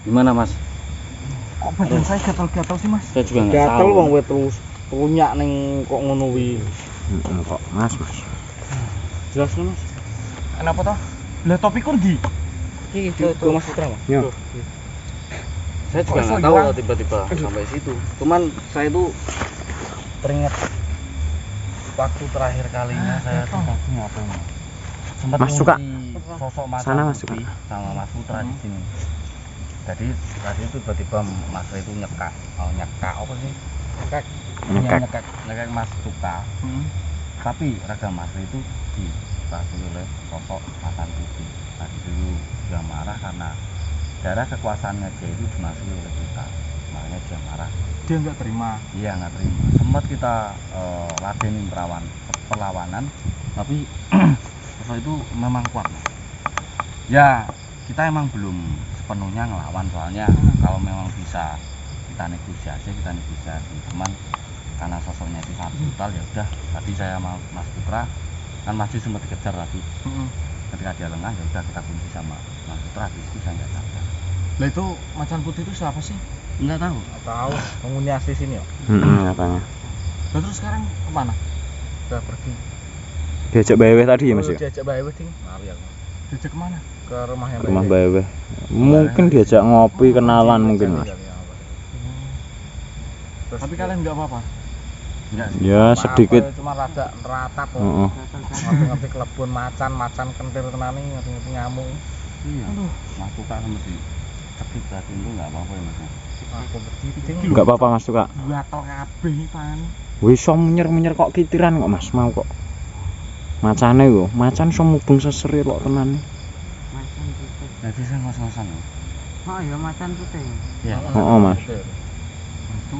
Gimana Mas? Kok badan saya gatal-gatal sih Mas? Saya juga nggak tahu. Gatal wong kowe terus punyak ning kok ngono kuwi. Kok Mas. Jelas lho Mas. Kenapa toh? Lah topiku ndi? Iki itu Mas Putra Mas. Yo. Saya juga nggak tahu tiba-tiba sampai situ. Cuman saya itu teringat waktu terakhir kalinya saya tuh tadi ngapain? Sempat Mas Suka. Sosok Mas Sana Mas Suka. sama Mas Putra di sini. Jadi tadi itu tiba-tiba Mas itu nyekak apa sih? Nyekak Mas Suka. Tapi raga Mas itu dipasui oleh sosok Macan Putih. Tadi dulu dia marah karena darah kekuasaannya dia itu dimasuki oleh kita, makanya dia marah. Dia nggak terima. Iya nggak terima. Sempat kita ladenin perlawanan, tapi sosok itu memang kuat. Ya kita emang belum sepenuhnya ngelawan, soalnya kalau memang bisa kita negosiasi. Cuman karena sosoknya itu sangat brutal, ya udah. Tadi saya sama Mas Putra kan masih sempat dikejar tadi. Ketika dia lengah ya udah kita kunci sama Mas Putra, habis itu saya nggak sadar. Lah itu Macan Putih itu siapa sih? Nggak tahu. Tahu, penghuni asli sini ya. Katanya. Lah terus sekarang kemana? Udah pergi. Diajak Bae tadi ya Mas ya? Diajak Mbak Ewe ding. Diajak kemana? Ke rumahnya Rumah Bae. Mungkin diajak ngopi kenalan mungkin Mas. Tapi kalian nggak apa-apa? Enggak sih. Ya sedikit. Cuma rada neratap kok. Heeh. Ngerti-ngerti kelebon macan kentir tenane, ngerti-ngerti nyamuk. Iya. Mas Suka sama si cekik tadi itu nggak apa-apa ya Mas. Aku berdiri. Enggak apa-apa Mas Suka. Gatel kabeh pan. Wis iso munyer-munyer kok kitiran kok Mas mau kok. Macane kok, macan iso mubeng seseri kok tenan. Macan putih. Jadi saya ngos-ngosan ya. Oh iya macan putih. Iya. Heeh, Mas. Itu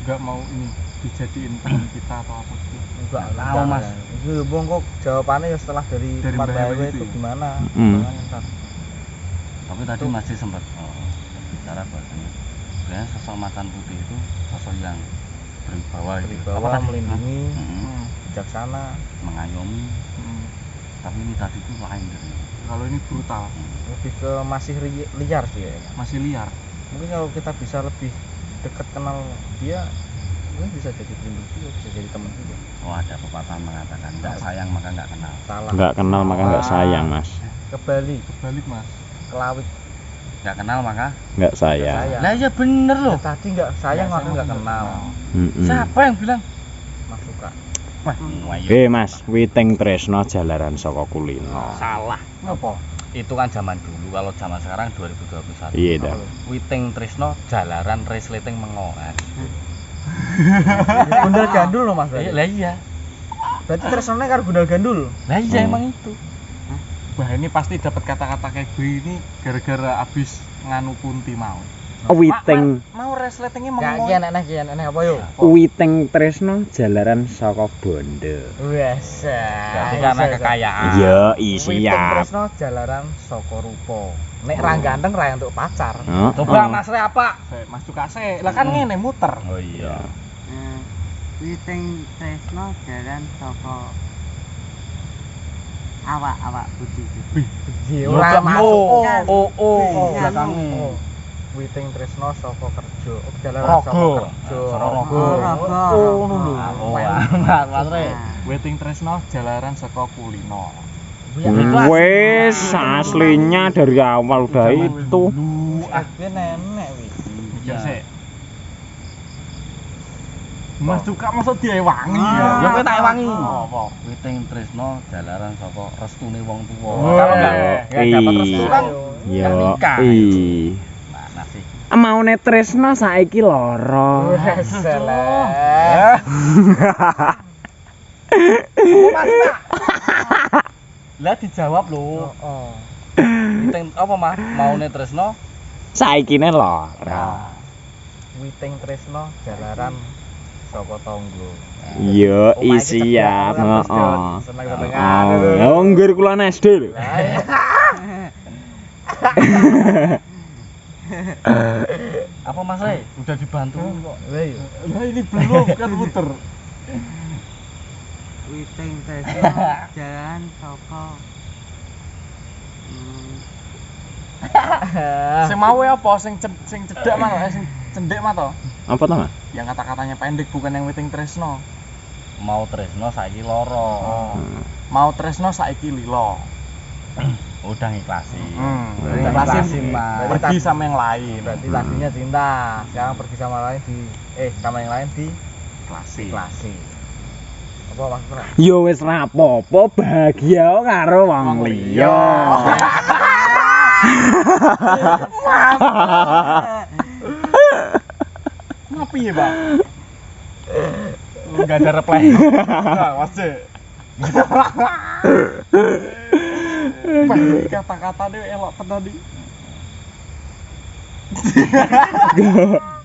enggak mau ini dijadiin teman kita atau apa sih? Enggak tahu Mas. Itu bong kok jawabannya ya setelah dari tempat Mbak Bae Ewe itu gimana? Tapi tadi masih sempat berbicara bahasanya sebenarnya sosok Macan Putih itu sosok yang berwibawa gitu. Berwibawa, melindungi, bijaksana, mengayomi. Tapi ini tadi itu lain dari itu. Kalau ini brutal, lebih ke masih liar sih ya. Masih liar. Mungkin kalau kita bisa lebih dekat kenal dia, mungkin bisa jadi pelindung juga, bisa jadi teman juga. Oh ada pepatah mengatakan nggak sayang maka nggak kenal. Salah. Enggak kenal maka enggak sayang Mas. Kebalik Mas. Kelawit. Nggak kenal maka Enggak sayang. lah ya bener loh. Tadi nggak sayang maka nggak kenal. Siapa yang bilang? Mas Suka. Wah, Mas, Witing Tresno jalaran saka kulino. salah. Apa? Itu kan zaman dulu, kalau zaman sekarang 2021. Iya dah. Witing Tresno jalaran resleting mengoas. Gundal gandul loh Mas. Lah iya. Berarti Tresno karo gundal gandul. Lah iya emang itu. Wah ini pasti dapat kata-kata kayak gue ini gara-gara abis nganu Kunti mau. Witing Mau resletingnya mau. Ya enak apa yo? Witing Tresno jalaran saka Bondo. Wes. Berarti karena kekayaan. Yo Witing siap. Tresno jalaran saka rupa. Nek ra ganteng ra untuk pacar. Coba Mas Re apa? Mas Suka se. Lah kan ngene muter. Oh iya. Witing Tresno jalan saka awak putih. Ora masuk. Belakangnya. Witing Tresno saka kerja. Jalaran saka kerja. Rogo. Oh ngono lho. Mas Re. Witing Tresno jalaran saka kulino. Wes aslinya dari awal udah itu. Aku nenek wis. Mikir sik. Mas Suka maksud diewangi ya. Ya kowe tak ewangi. Apa? Witing Tresno jalaran saka restune wong tuwa. Kalau enggak dapat restu kan Yo nikah. Mana sih? Maune Tresno saiki lara. salah. Lah dijawab lho. Oh. Witing apa Mas? Maune Tresno? Saikine lara. Witing Tresno jalaran saka tangga. Yo siap. Heeh. Seneng kedengaran. Oh, ngger kula SD lho. Apa Mas Re? Udah dibantu kok. Lah ini belum kan muter. Witing Tresno jalan saka Ah. Sing mau apa? Sing cedek mah, sing cendek mah to? Apa to, Mas? Yang kata-katanya pendek bukan yang witing tresno. Mau tresno saiki loro. Mau tresno saiki lilo. Udah ngiklasin. Udah Ikhlasin, ikhlasin, Mas. Mas. Pergi sama yang lain. Berarti tadinya cinta, sekarang pergi sama lain sama yang lain di Ikhlasin. klasi. Apa Mas Pras? Yo wis rapopo bahagia karo wong liya. Ngopi ya, Bang? Enggak ada reply. Nah, masih. Kata-kata dia elok tadi.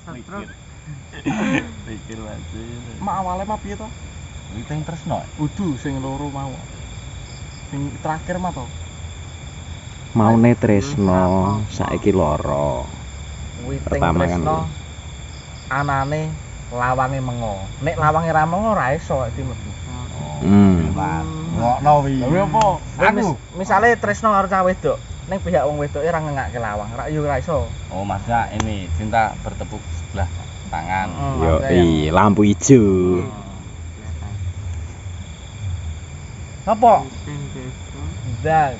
Setruk. Pikir masih. Mak awalnya mah piye to? Witing tresno. Udu sing loro mau. Sing terakhir mah to. Maune tresno saiki lara. Witing Pertama kan tresno anane lawange mengo. Nek lawange ra mengo ra iso iki mlebu. Ngokno wi. Lha apa? Aku Misale tresno karo cah wedok, ning pihak wong wedoke ra ngengake lawang, ra yo ra iso. Oh, maksudnya ini cinta bertepuk sebelah tangan. Yo Makanya. lampu ijo. Apa? Witing tresno. Ndang.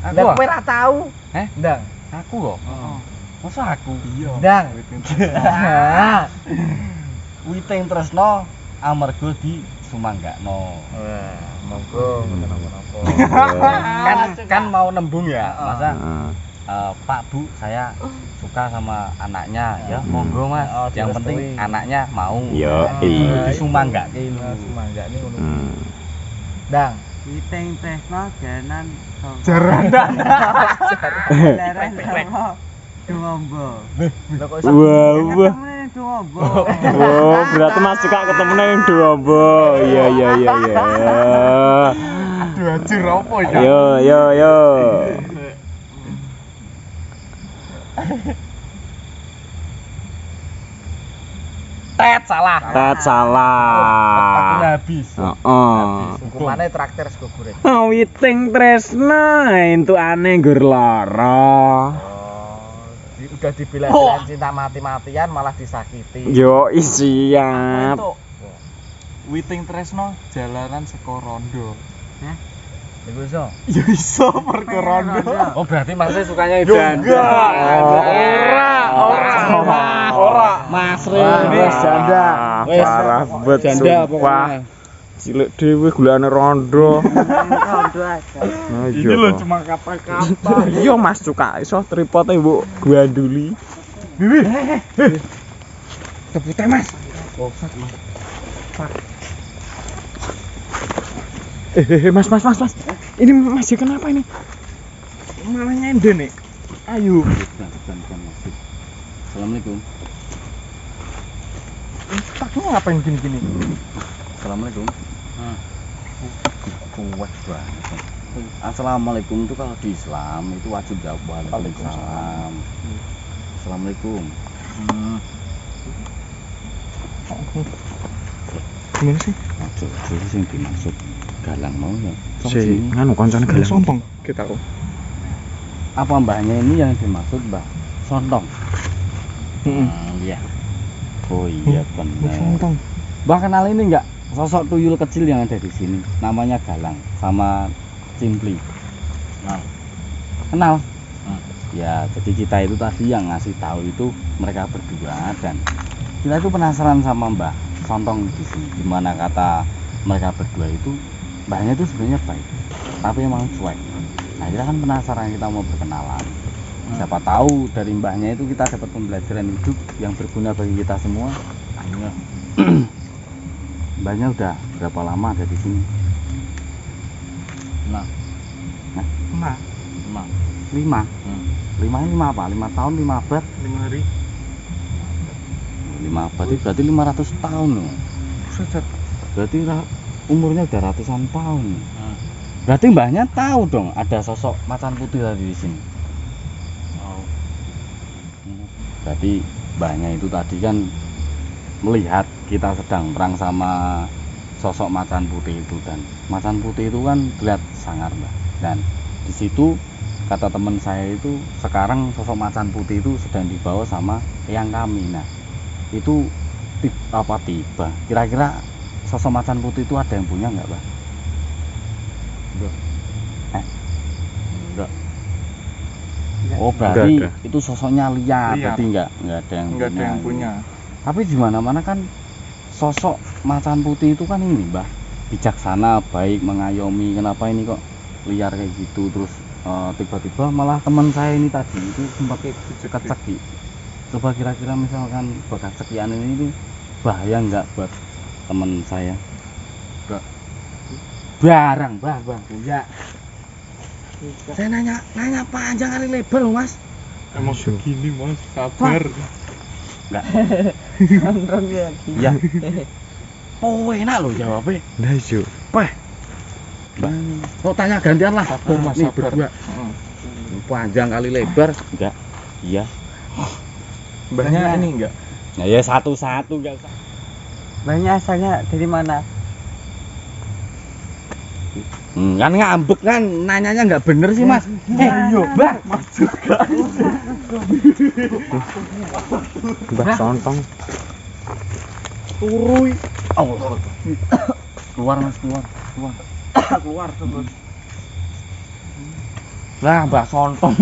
Aku. Lah kowe ra tau. Eh? Ndang. Aku kok. Masa aku? Iya. Ndang. Witing tresno amarga di sumanggakno. Wah, monggo kenapa-napa. kan mau nembung ya, masa Heeh. Pak Bu saya suka sama anaknya ya monggo Mas. Oh, Yang penting direstui. anaknya mau. Yo Di sumanggake. Sumanggane ngono. Hmm. Ndang. Witing tresno jaranan saka Jaranan. Leren sama Dumombo. Lho kok iso Wah, wah. Ketemunya Dumombo. Oh, berarti Mas suka ketemu yang Dombo. Iya. Aduh ajur apa ya? Yo. Tet salah. Tet salah. Waktunya habis. Heeh. hukumane traktir sego goreng. Witing tresno entukane nggur lara. Udah dibela-belain cinta mati-matian malah disakiti. Yo siap. Itu Witing tresno jalanan seko rondo. Iku iso. Ya iso perko rondo. Oh berarti maksudnya sukanya Yo, janda. Ora. Mas Wis janda. Parah bet Janda sumpah. Cilik dhewe gulane rondo. Rondo aja. Nah, Ini iya, lo Pak. cuma kata-kata. Iya Mas suka iso tripote mbok ganduli. Tepute Mas. Mas. Ini Mas kenapa ini? Malah nyende nih. Ayo. Bukan masuk. Assalamualaikum. Tak ngapain gini-gini? Assalamualaikum. Kuat banget. Assalamualaikum itu kalau di Islam itu wajib jawab waalaikumsalam. Assalamualaikum. Gimana sih? Ojo sing dimaksud galang mau ya. Si nganu koncone galang. Sontong kita kok. Apa mbahnya ini yang dimaksud Mbah Sontong? Iya. Oh iya benar. Sontong. Mbah kenal ini enggak? Sosok tuyul kecil yang ada di sini. Namanya Galang sama Cimpli. Kenal? Ya, jadi kita itu tadi yang ngasih tahu itu mereka berdua dan kita itu penasaran sama Mbah Sontong di sini. Dimana kata mereka berdua itu mbahnya itu sebenarnya baik, tapi emang cuek. Nah, kita kan penasaran, kita mau berkenalan. Siapa tahu dari mbahnya itu kita dapat pembelajaran hidup yang berguna bagi kita semua. Ayo. Mbahnya udah berapa lama ada di sini? Nah. 5. 5 ini 5 apa? 5 tahun, 5 abad? 5 hari. 5 abad itu berarti 500 tahun loh. Berarti umurnya udah ratusan tahun. Berarti mbahnya tahu dong ada sosok macan putih tadi di sini. Berarti mbahnya itu tadi kan melihat kita sedang perang sama sosok macan putih itu, dan macan putih itu kan terlihat sangar Mbak. Dan di situ kata teman saya itu sekarang sosok macan putih itu sedang dibawa sama yang kami. Nah itu tiba kira-kira sosok macan putih itu ada yang punya nggak, Bang? Enggak. Oh berarti Nggak ada. itu sosoknya liar, Liar. berarti nggak ada yang Enggak ada yang punya. Tapi di mana-mana kan sosok macan putih itu kan ini, Mbah, bijaksana, baik, mengayomi. Kenapa ini kok liar kayak gitu? Terus tiba-tiba malah teman saya ini tadi itu sempat kecek. Coba kira-kira misalkan bekas cekian ini bahaya nggak buat teman saya? Nggak. Barang, Bang, ya. Saya nanya panjang kali lebar loh, Mas. Emang begini Mas, sabar. Enggak. Nonton ya. Iya. Oh, enak loh jawabnya. Nah yo Peh. Oh, tanya gantian lah. Sabar, Mas, Nih, sabar. berdua. Panjang kali lebar. Enggak. Iya. Mbahnya ini enggak? Nah, ya satu-satu enggak usah. Banyak asalnya dari mana? Kan ngambek kan, nanyanya nggak bener sih, Mas. Iya, Mbah. Mbah Sontong. Turui. Allah. Keluar, Mas, keluar. Keluar terus. Lah, Mbak Sontong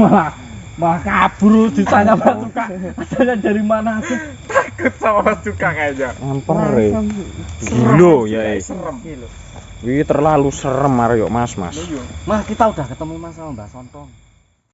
malah kabur ditanya Mbak Suka. Asalnya dari mana sih? Takut sama Mas Duka kayaknya. Emper gila ya. Serem. Ini terlalu serem Mario Mas. Mas, kita udah ketemu Mas sama Mbak Sontong.